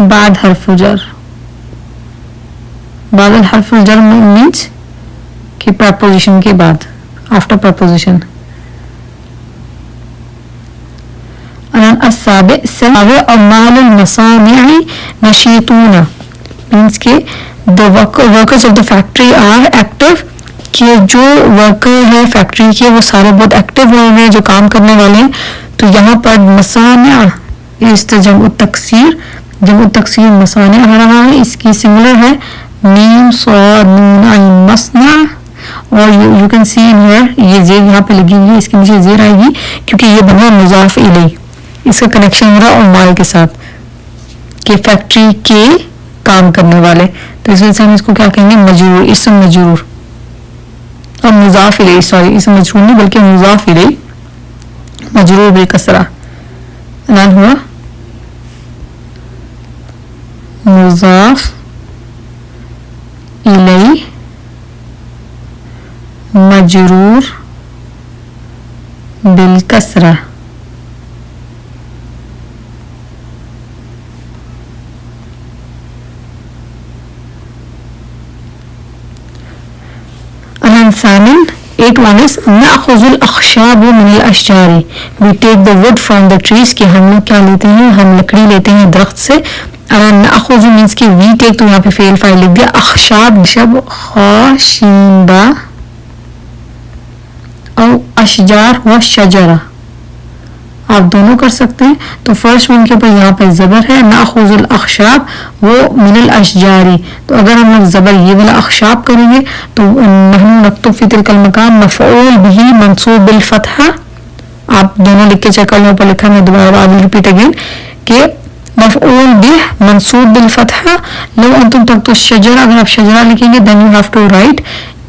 बाद हरफुजर, बाद हरफुजर मीन्स कि प्रपोजिशन के बाद आफ्टर प्रपोजिशन. السابع अमाल المصانع नशीतून मीन्स के the workers of the factory are active, कि जो वर्कर है फैक्ट्री के वो सारे बहुत एक्टिव हो रहे हैं जो काम करने वाले हैं. तो यहाँ पर मसानिया इस जम तकसीर मसानिया आ रहा है, इसकी सिमिलर है मीम स्वाद नून आइन मसना, और you can see in here ये जेर यहाँ पे लगी हुई है, इसके नीचे जेर आएगी क्योंकि ये बना मुजाफ इलैह, इसका कनेक्शन हो रहा है उमाल के साथ कि फैक्ट्री के काम करने वाले. तो इस वजह से हम इसको क्या कहेंगे मजरूर, इसम मजरूर. اور مضاف الیہ، سوری اسم مجرور نہیں بلکہ مضاف الیہ مجرور بالکسرہ. الان ہوا مضاف الیہ مجرور بالکسرہ. ثامن 8 is نأخذ الأخشاب من الأشجار. We take the wood from the trees. کہ ہم لوگ کیا لیتے ہیں؟ ہم لکڑی لیتے ہیں درخت سے. نأخذ means کہ we take، تو یہاں پہ فعل فاعل لکھ دیا. اخشاب شب خاشین با او اشجار و شجرہ، آپ دونوں کر سکتے ہیں. تو فرسٹ ون کے اوپر یہاں پہ زبر ہے، ناخذ الاخشاب وہ من الاشجاری. تو اگر ہم لوگ زبر یہ والا اخشاب کریں گے تو نحن نکتب فی تلک المکان مفعول به منصوب بالفتحہ. آپ دونوں لکھ کے چیک کر لیں، اوپر لکھا میں دوبارہ آئی ول ریپیٹ اگین کہ مفعول به منصوب بالفتحہ. لو انتم تکتبوا الشجرہ، اگر آپ شجرہ لکھیں گے then you have to write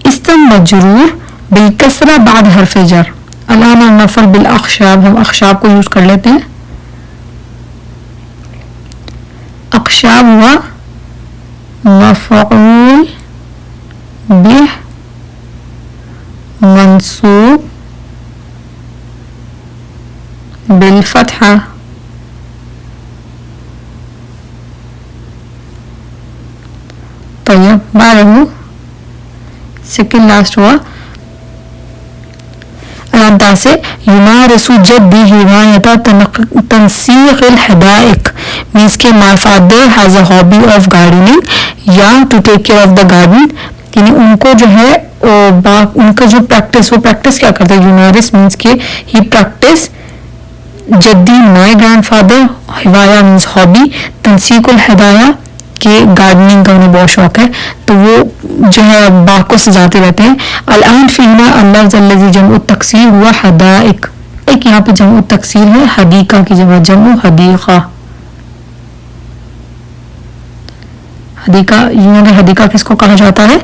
اسم مجرور بالکسرہ بعد حرف جر. الان النفل بالاخشاب، ہم اخشاب کو یوز کر لیتے ہیں. اخشاب ہوا مفعول به منصوب بالفتحہ. طيب بعده سیکنڈ لاسٹ ہوا الانتا سے یمارس جدی ہدایت تنسیق الحدائق means کہ my father has a hobby of gardening یا to take care of the garden. یعنی ان کو جو ہے ان کا جو پریکٹس، وہ پریکٹس کیا کرتے ہیں؟ یمارس means کہ he practice جدی my grandfather، Hidaya means hobby، تنسیق الحدایہ کہ گارڈننگ کا انہیں بہت شوق ہے تو وہ جو ہے باغ کو سجاتے رہتے ہیں. الان فینا اللفظ الذی جمع التکسیر ہوا حدائق. ایک یہاں پہ جمع التکسیر ہے، حدیقہ کی جگہ جمع حدیقہ. حدیقہ یوں حدیقہ کس کو کہا جاتا ہے؟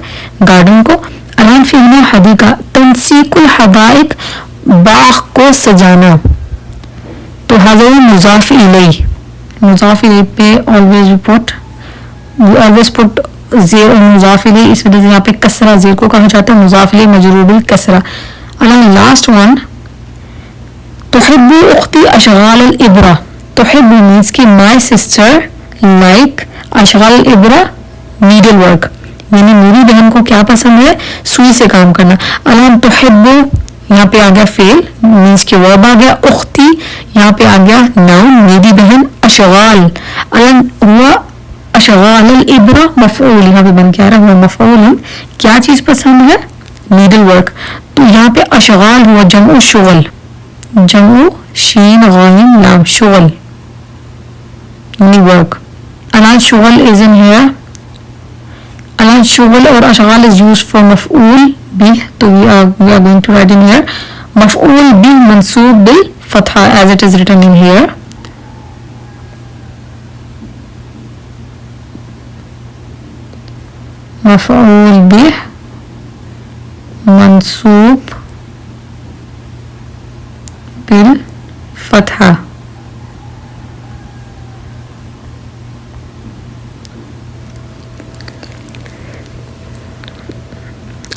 گارڈن کو. الان فینا حدیقہ تنسیق الحدائق باغ کو سجانا. تو حضر مضاف الیہ، مضاف الیہ پہ always put زیر اور مضاف الیہ، اس وجہ سے یہاں پہ کسرہ زیر کو کہا جاتا ہے، مضاف الیہ مجرور بالکسرہ. الان لاسٹ ون تحب اختی اشغال الابرہ. تحب means کہ my sister like اشغال الابرہ نیڈل ورک، یعنی میری بہن کو کیا پسند ہے؟ سوئی سے کام کرنا. الان تحب یہاں پہ آ گیا فعل means کہ ورب آ گیا. اختی یہاں پہ آ گیا ناؤن میری بہن. اشغال الان ہوا اشغال الابرہ مفعول، یہاں پہ بن کے آ رہا ہوا مفعول. کیا چیز پسند ہے؟ Needle work. تو یہاں پہ اشغال ہوا جمع شغل، جمع شین غائن لام شغل یعنی ورک. الان شغل از ان ہیئر. الان شغل اور اشغال از یوزڈ فار مفعول بھی، تو we are going to write in here مفعول بھی منصوب بالفتحہ as it is written in here. مفعول به منصوب بالفتحہ.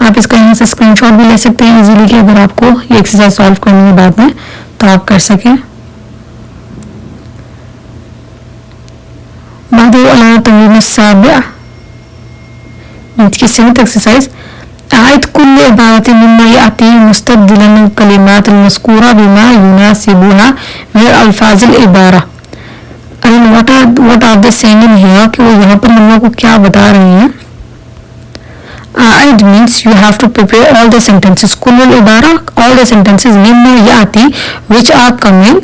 آپ اس کا یہاں سے اسکرین شاٹ بھی لے سکتے ہیں ایزیلی کہ اگر آپ کو یہ ایکسرسائز سالو کرنے کے بعد میں تو آپ کر سکیں. مادو علی تمرین السابع کی سیونتھ ایکسرسائز اعد کل عبارت مما یاتی مستبدلا الکلمات المذکورہ بما یناسبها من الفاظ العبارہ. what are they saying in here کہ وہ یہاں پر ہم لوگ کو کیا بتا رہے ہیں؟ اعد means you have to prepare all the sentences. کل العبارہ all the sentences مما یاتی which are coming،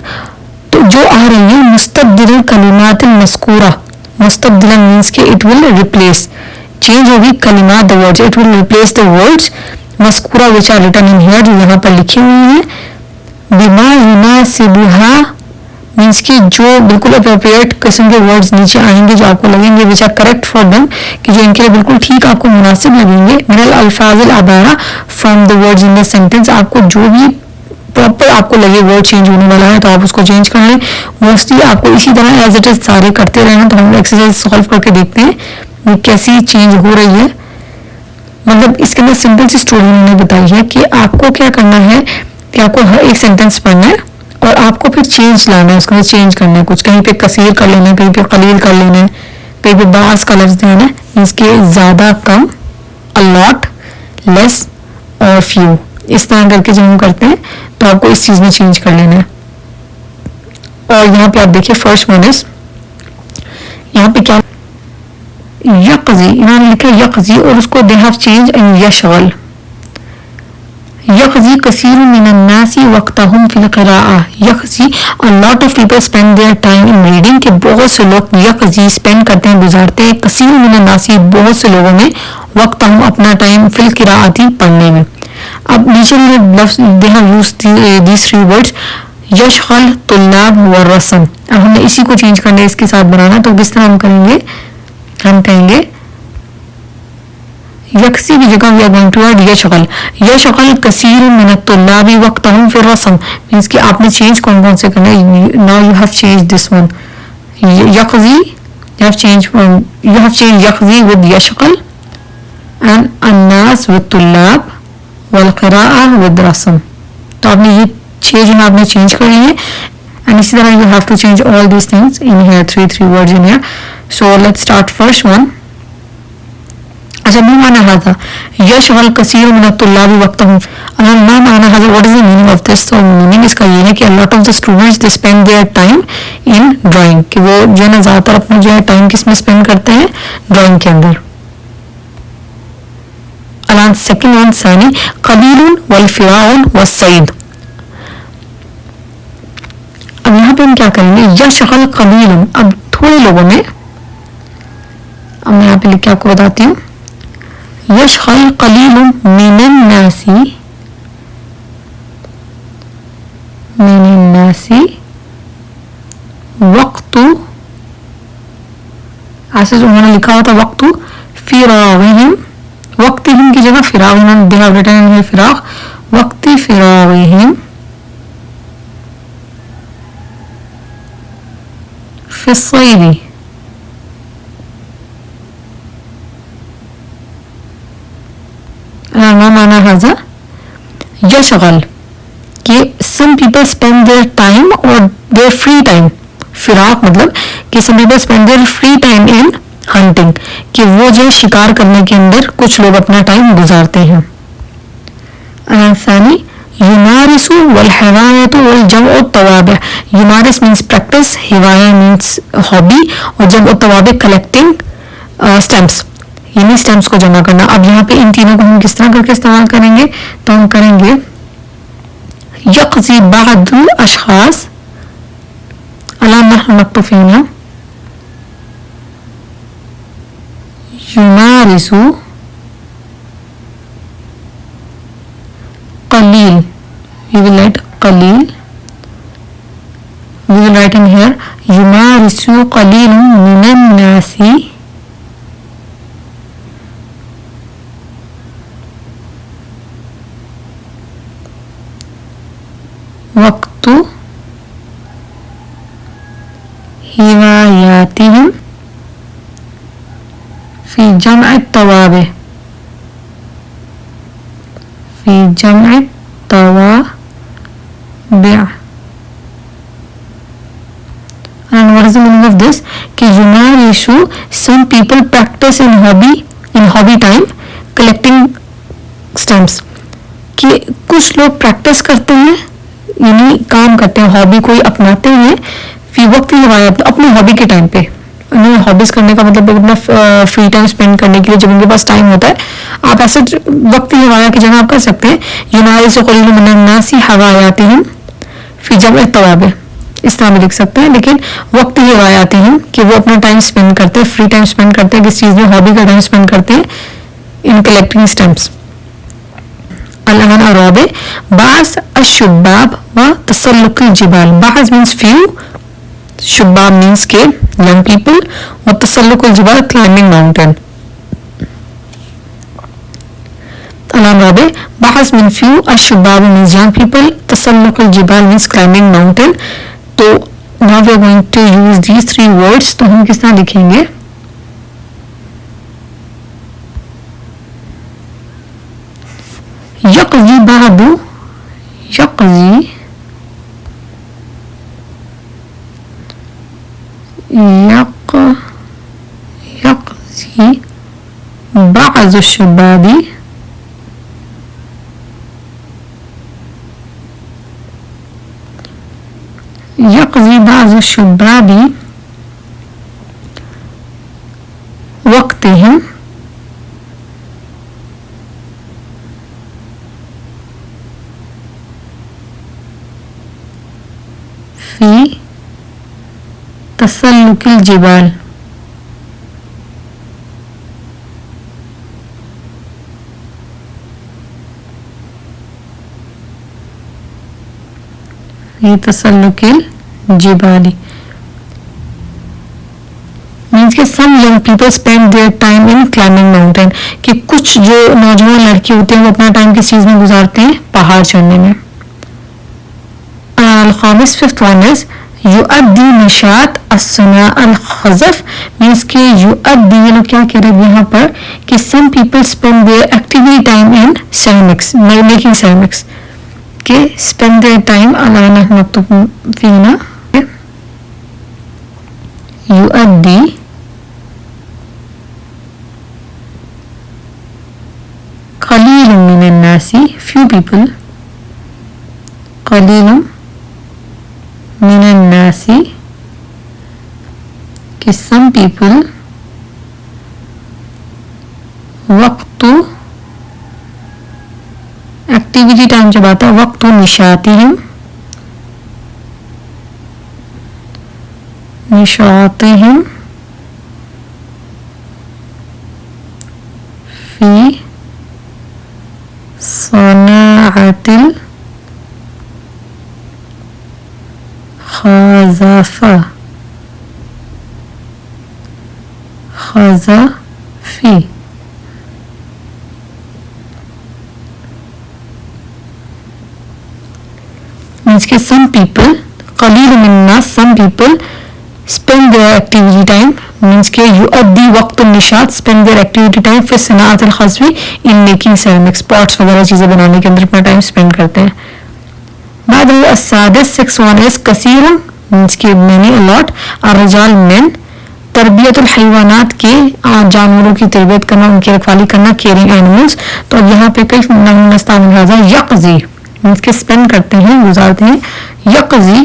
تو جو آ رہی ہیں مستبدل الکلمات المذکورہ. مستبدلا means کہ it will replace، چینج ہوگی کلمات the words، it will replace the words مذکورہ which are written in here جو یہاں پر لکھی ہوئی ہیں. بما یناسبها मीन्स कि जो बिल्कुल अप्रोप्रिएट किस्म के वर्ड्स नीचे आएंगे जो आपको लगेंगे which are correct for them, कि जो इनके लिए बिल्कुल ठीक आपको मुनासिब लगेंगे, मिनल अल्फाजिल अबारा from the words in the sentence, आपको जो भी प्रॉपर आपको लगे वर्ड चेंज होने वाला है तो आप उसको चेंज कर लें. मोस्टली आपको इसी तरह एज इट इज सारे करते रहना. तो हम एक्सरसाइज सॉल्व करके देखते हैं वो कैसी चेंज हो रही है. मतलब इसके अंदर सिंपल सी स्टोरी उन्होंने बताई है कि आपको क्या करना है कि आपको हर एक सेंटेंस पढ़ना है और आपको फिर चेंज लाना है, उसको चेंज करना है. कुछ कहीं पे कसीर कर लेना है, कहीं पे कलील कर लेना है, कहीं पे बास का लफ्ज देना है, इसके ज़्यादा कम, अलॉट, लेस और फ्यू, इस तरह करके जब हम करते हैं तो आपको इस चीज़ में चेंज कर लेना है. और यहाँ पे आप देखिए फर्स्ट वन इज, यहाँ पे क्या यक़ज़ी, इन्होंने लिखा यक़ज़ी और उसको दे हैव चेंज इन यशग़ल. यक़ज़ी कसीरुन मिनन नासी वक़्तहुम फिल क़िराअह. यक़ज़ी a lot of people spend their time in reading, के बहुत से लोग यक़ज़ी स्पेंड करते हैं, गुजारते हैं, कसीरुन मिनन नासी बहुत से लोगों में, वक़्तहुम अपना टाइम, फिल क़िराअती पढ़ने में. अब नीचे लफ्ज़ they have used these three words यशग़ल, तुल्लाब व रस्म. अब हमें इसी को चेंज करना है, इसके साथ बनाना. तो किस तरह हम करेंगे, हम कहेंगे यक़ज़ी की जगह we are going to add यशग़ल. यशग़ल कसीर मिन तुल्लाबी वक़्तहुम फिर रस्म, मींस कि आपने चेंज कौन कौन से करना है. Now you have change this one यक़ज़ी, यू हैव चेंज यक़ज़ी विद यशग़ल एंड अन्नास विद तुल्लाब वल क़िराअह विद रस्म. तो आपने ये छह जो आपने चेंज कर लिए एंड इसी तरह you have to change all these things in here, three words in here. So let's start first one. अच्छा, मा माना हाज़ा यशग़ल कसीर मिन तुल्लाबी वक़्तहुम. मा माना हाज़ा, what is the meaning of this. So meaning इसका ये है कि a lot of the students they spend their time in drawing, कि वो जो है ना ज़्यादातर अपना जो है टाइम किस में स्पेंड करते हैं, ड्राइंग के अंदर. अलान सेकंड वन सानी क़लीलुन वल फ़िराउन वस्सईद. अब यहाँ पे हम क्या करेंगे, यशग़ल क़लीलुन, अब थोड़े लोगों में, अब मैं यहाँ पे लिख के आपको बताती हूँ. यशग़ल क़लीलुन मिनन नासी वक़्तु, ऐसे जो उन्होंने लिखा होता वक़्तु फ़िराग़िहिम, वक़्तिहिम की जगह फ़िराग़, उन्होंने they have written in here फ़िराग़, वक़्ति फ़िराग़िहिम फ़िस्सैदी. मा माना हाज़ा यशग़ल, कि some people spend their time और देयर फ्री टाइम, फ़िराक़ मतलब कि some people spend their free time in hunting, कि वो जो शिकार करने के अंदर कुछ लोग अपना टाइम गुजारते हैं. सानी युमारिसु वल हिवायतु वल जमउ तवाबि. युमारिस मीन्स प्रैक्टिस, हिवाया मीन्स हॉबी और जमउ तवाबि कलेक्टिंग स्टैम्प्स, यानी स्टैम्प्स को जमा करना. अब यहाँ पे इन तीनों को हम किस तरह करके इस्तेमाल करेंगे, तो हम करेंगे यक़ज़ी बअदुल अशख़ास अला नहनु नक्तफ़ीना युमारिसु क़लील, we will write क़लील, we will write in here युमारिसु क़लीलुन मिनन नासी वक़्तु हिवायातिहिम फ़ी जमअ तवाबि, फ़ी जमअ तवाबि. And what is the meaning of this, कि युमारिसु, some people practice in hobby time collecting stamps, कि कुछ लोग प्रैक्टिस करते हैं यानी काम करते हैं, हॉबी कोई अपनाते हैं, फिर वक्त हिवायत अपनी हॉबी के टाइम पे. हॉबीज करने का मतलब अपना फ्री टाइम स्पेंड करने के लिए जब उनके पास टाइम होता है, आप ऐसे वक्त हिवाया की जगह आप कर सकते हैं युमारिसु क़लीलुन मिनन नासी हिवायातिहिम फ़ी जमअ तवाबि, इस तरह भी लिख सकते हैं. लेकिन वक्त हिवायातिहिम कि वो अपना टाइम स्पेंड करते हैं, फ्री टाइम स्पेंड करते हैं किस चीज़ में, हॉबी का टाइम स्पेंड करते हैं इन कलेक्टिंग स्टैम्प्स. अलान अराबे बास अशुबाब व तसल्लुकुल जिबाल. बास मीन्स फ्यू شباب means کے young people, وتسلق الجبال climbing mountain. الان رابع بحث من فیو الشباب means young people, تسلق الجبال means climbing mountain. تو now we are going to use these three words. تو ہم کس طرح لکھیں گے؟ یقضی بعد، یقضی يقضي بعض الشباب يقضي بعض الشباب وقتهم في تسلق الجبال. في تسلق الجبال means کہ some young people spend their time in climbing mountain. کہ کچھ جو نوجوان لڑکے ہوتے ہیں وہ اپنا ٹائم کس چیز میں گزارتے ہیں؟ پہاڑ چڑھنے میں. الخامس fifth one is یؤدی Nishat الصناع الخزف means کہ یؤدی یہ لوگ کیا کہہ رہے ہیں یہاں پر کہ some people spend their activity time in ceramics, making ceramics. کہ spend their time علامہ مکتوب فینا یؤدی قلیل من الناس few people قلیل من الناس کہ some people وقت ایکٹیویٹی ٹائم جب آتا ہے وقت نشاطہم نشاطہم فی صناعت خزفہ خزفی means کہ some people قلیل من الناس some people spend their activity time means کہ یؤدی وقت النشاط spend their activity time فی صناعت الخزف in making ceramics pots وغیرہ چیزیں بنانے کے اندر اپنا ٹائم spend کرتے ہیں. بعد السادس sixth one is کثیر means کہ many a lot الرجال men تربیت الحیوانات کے جانوروں کی تربیت کرنا ان کی رکھوالی کرنا caring animals. تو اب یہاں پہ کئی نستعمل هذا یقضی means کہ spend کرتے ہیں گزارتے ہیں. یقضی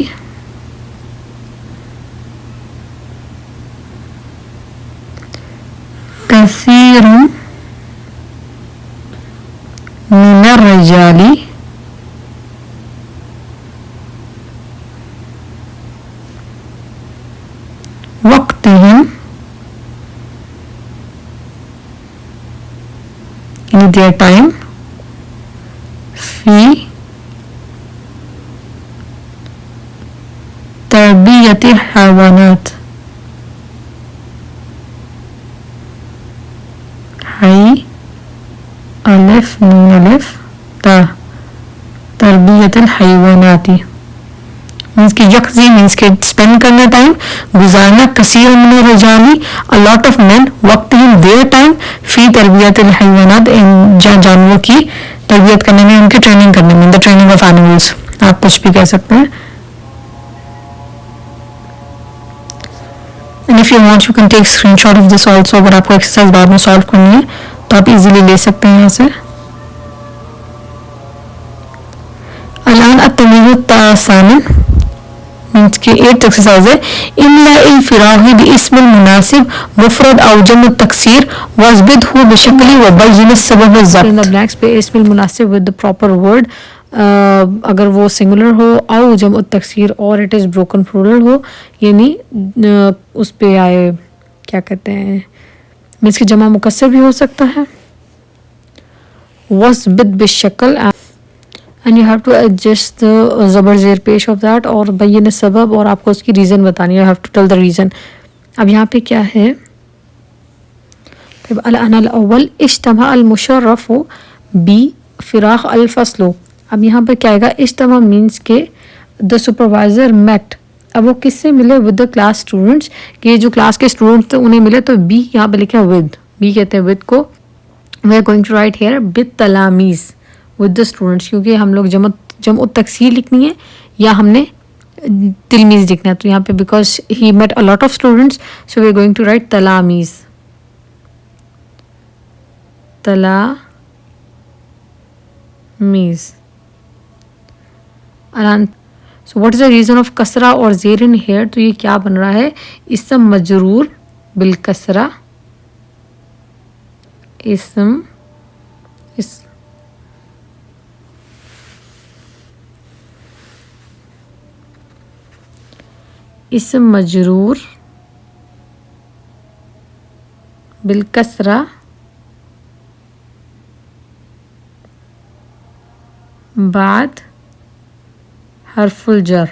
کثیر من الرجال وقتهم in their time فی تربیت الحیوانات حی الف نون الف تا تربیت الحیواناتی means کہ یقضی means کہ spend کرنا ٹائم گزارنا کثیر من الرجالی a lot of men وقتہم their time فی تربیت الحیوانات جانوروں کی تربیت کرنے میں ان کی ٹریننگ کرنے میں the training of animals آپ کچھ بھی کہہ سکتے ہیں. And if you want you can take screenshot of this also. اگر آپ کو ایکسرسائز بعد میں سالو کرنی ہے تو آپ ایزیلی لے سکتے ہیں یہاں سے. الان التمرین الثامن means کہ 8th ایکسرسائز ہے املا الفراغ باسم المناسب مفرد او جمع التکسیر واثبته بشکل وبین السبب الضبط. in the blanks پہ اسم المناسب with the proper word اگر وہ سنگولر ہو او جمع التکسیر اور اٹ از بروکن پلورل ہو یعنی اس پہ آئے کیا کہتے ہیں مینس کہ جمع مکسر بھی ہو سکتا ہے. واثبت بالشکل and you have to adjust the زبر زیر پیش آف دیٹ اور بین سبب, اور آپ کو اس کی ریزن بتانی ہے, you have to tell the reason. اب یہاں پہ کیا ہے, الان الاول اجتمع المشرف بی فراق الفصل. اب یہاں پہ کیا آئے گا, اجتماع مینس کے دا سپروائزر میٹ. اب وہ کس سے ملے, ود دا کلاس اسٹوڈنٹس, کہ جو کلاس کے اسٹوڈنٹس تھے انہیں ملے, تو بی یہاں پہ لکھا ہے ود, بی کہتے ہیں ود کو. We are going to write here بالتلامیذ, ود دا اسٹوڈنٹس, کیونکہ ہم لوگ جمع تکسیر لکھنی ہے یا ہم نے تلمیذ لکھنا ہے. تو یہاں پہ because he met a lot of students, so we are going to write تلامیذ, تلامیذ. So what is the reason of کسرہ اور زیر ان ہیئر, تو یہ کیا بن رہا ہے, اسم مجرور بالکسرہ, اسم مجرور بالکسرہ بعد حرف الجر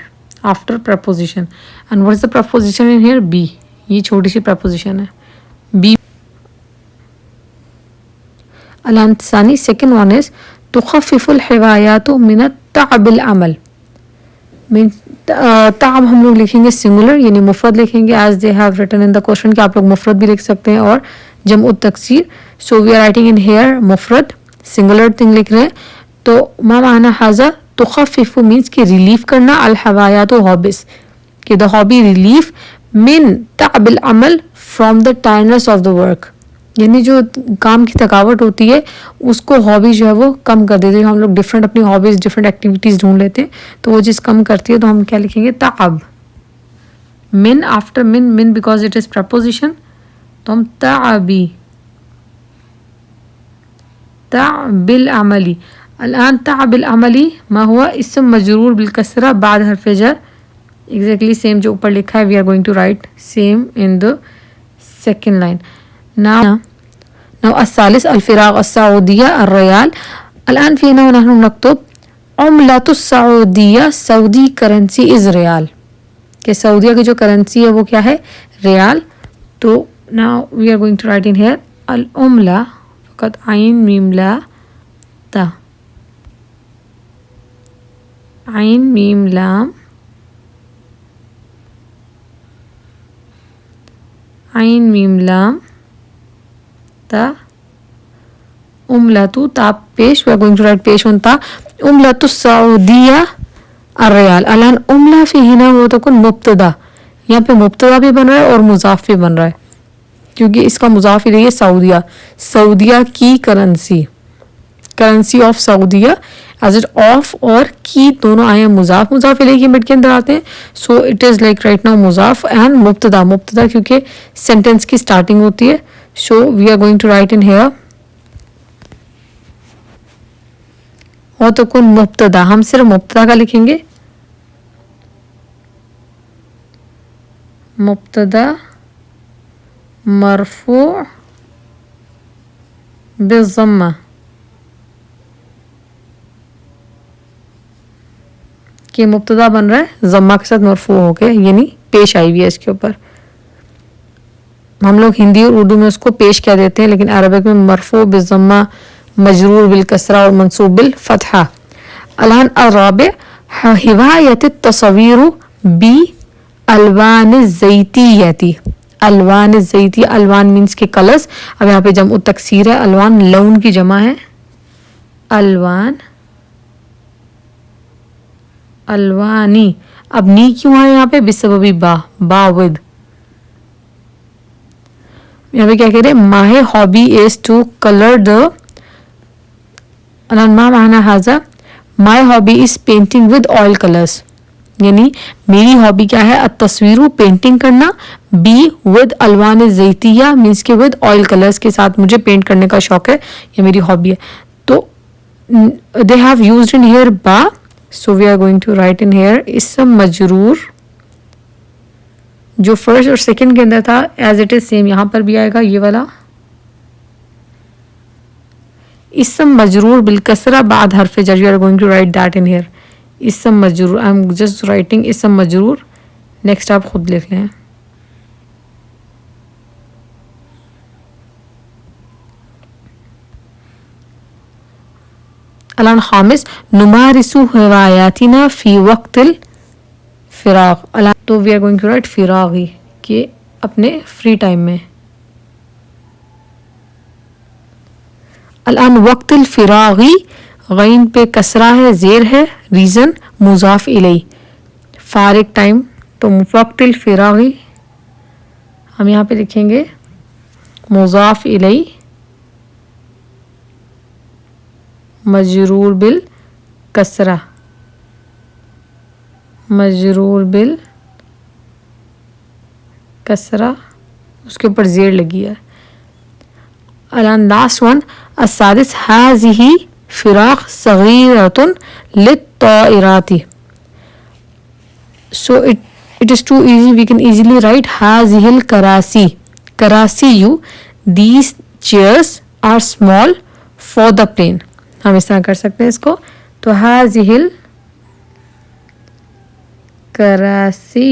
after preposition. and what is the preposition in here, be. یہ چھوٹی سی preposition ہے be. الان ثانی second one is تخفف الحوایات من التعب العمل. تعب ہم لوگ لکھیں گے سنگولر, یعنی مفرد لکھیں گے as they have written in the question, کہ آپ لوگ مفرد بھی لکھ سکتے ہیں اور جمع التکسیر. so we are writing in here مفرد سنگولر تھنگ لکھ رہے ہیں. تو ما معنی حاضر, تخفف مینس کہ ریلیف کرنا, الحوایات و ہابس, کہ the hobby relief من تعب العمل from the tiredness of the work, یعنی جو کام کی تھکاوٹ ہوتی ہے اس کو ہابی جو ہے وہ کم کر دیتے ہیں. ہم لوگ ڈفرینٹ اپنی ہابیز ڈفرینٹ ایکٹیویٹیز ڈھونڈ لیتے ہیں, تو وہ چیز کم کرتی ہے, تو ہم کیا لکھیں گے, تعب. من آفٹر من بیکاز اٹ از پریپوزیشن, تو ہم تعبی, تعب العملی. الان تعب العملی ما ہوا, اسم مجرور بالکسرہ بعد حرف جر, ایگزیکٹلی سیم جو اوپر لکھا ہے, we are going to write same in the second line. now الثالث الفراغ السعودية الريال. الآن فينا ونحن نكتب عملة السعودية, سعودی کرنسی از ریال, کہ سعودیہ کی جو کرنسی ہے وہ کیا ہے, ریال. تو now we are going to write in here العملہ, فقط عین میم لا تا, عین میم لام, عین میم لام تا, عملة تا پیش, we are going to write پیش on تا, عملة السعودية الریال. الان عملہ فی ہنا وہ تو کن مبتدا, یہاں پہ مبتدا بھی بن رہا ہے اور مضاف بھی بن رہا ہے, کیونکہ اس کا مضاف الیہ سعودیہ, سعودیہ کی کرنسی, کرنسی آف سعودیہ, ایز اٹ آف اور کی دونوں آئے ہیں مضاف الیہ کی مڈ کے اندر آتے ہیں. So it is like right now مضاف اینڈ مبتدا کیونکہ سینٹینس کی اسٹارٹنگ ہوتی ہے. So we are going to write in here اور تو کن مبتدا, ہم صرف مبتدا کا لکھیں گے, مبتدا مرفوع بالضمہ, کہ مبتدا بن رہا ہے ضمہ کے ساتھ مرفوع ہو کے, یعنی پیش آئی ہوئی ہے اس کے اوپر. ہم لوگ ہندی اور اردو میں اس کو پیش کہہ دیتے ہیں, لیکن عربک میں مرفوع بالضمہ, مجرور بالکسرہ اور منصوب بالفتحہ. الان الرابع حوایت التصویر بی الوان الزیتیتی. الوان الزیتی, الوان مینس کے کلرز. اب یہاں پہ جمع تکسیر ہے, الوان لون کی جمع ہے, الوان, الوانی. اب نی کیوں ہے یہاں پہ, بسبب با ود. یہاں پہ کیا کہہ رہے ہیں, my hobby is to colour the, ما معنی حاضر, my hobby is painting with oil colours, یعنی میری ہابی کیا ہے, التصویر پینٹنگ کرنا, بی ود الوان زیتیہ مینس کے ود آئل کلرز کے ساتھ مجھے پینٹ کرنے کا شوق ہے, یہ میری ہابی ہے. تو they have used in here با, so we are going to write in here اسم مجرور جو فرسٹ اور سیکنڈ کے اندر تھا ایز اٹ از سیم یہاں پر بھی آئے گا, یہ والا اسم مجرور بالکسرہ بعد حرف جر. You are going to write that in here. اسم مجرور, I am just writing اسم مجرور. نیکسٹ آپ خود لکھ لیں. الان خامس نمارس هواياتنا فی وقت الفراغ. الان تو we are going to write فراغی کہ اپنے فری ٹائم میں. الان وقت الفراغی غین پہ کسرہ ہے, زیر ہے, ریزن مضاف الیہ, فارغ ٹائم. تو وقت الفراغی ہم یہاں پہ لکھیں گے مضاف الیہ مجرور بالکسرہ, مجرور بالکسرہ, اس کے اوپر زیر لگی ہے. الان لاسٹ ون السادس هذه فراغ صغيرة للطائرات. So it is too easy, we can easily write هذه الكراسي. كراسي, these chairs are small for the plane. ہم اس طرح کر سکتے ہیں اس کو. تو هذه الكراسي,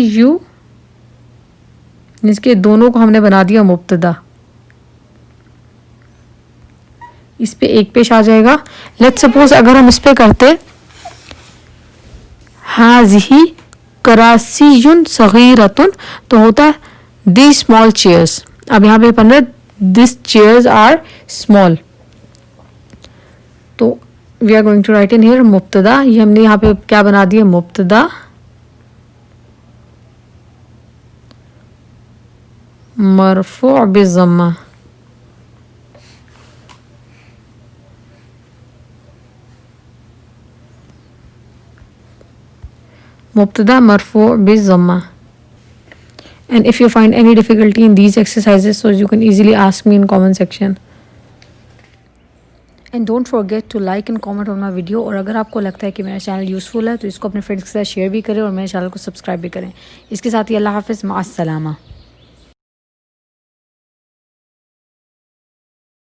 اس کے دونوں کو ہم نے بنا دیا مبتدا. اس پہ ایک پیش آ جائے گا. لیٹ سپوز اگر ہم اس پہ کرتے هذه كراسي صغيرة تو ہوتا دی اسمال چیئرس. اب یہاں پہ بن رہا دس چیئرز آر اسمال. تو we are going to write in here مبتدا. یہ ہم نے یہاں پہ کیا بنا دیا مبتدا مرفوع بالضمہ. مبتدا مرفوع بالضمہ. And if you find any difficulty in these exercises, so you can easily ask me in comment section. And don't forget to like and comment on my video. اور اگر آپ کو لگتا ہے کہ میرا چینل یوزفل ہے تو اس کو اپنے فرینڈس کے ساتھ شیئر بھی کریں اور میرے چینل کو سبسکرائب بھی کریں. اس کے ساتھ ہی اللہ حافظ, مع السلامہ.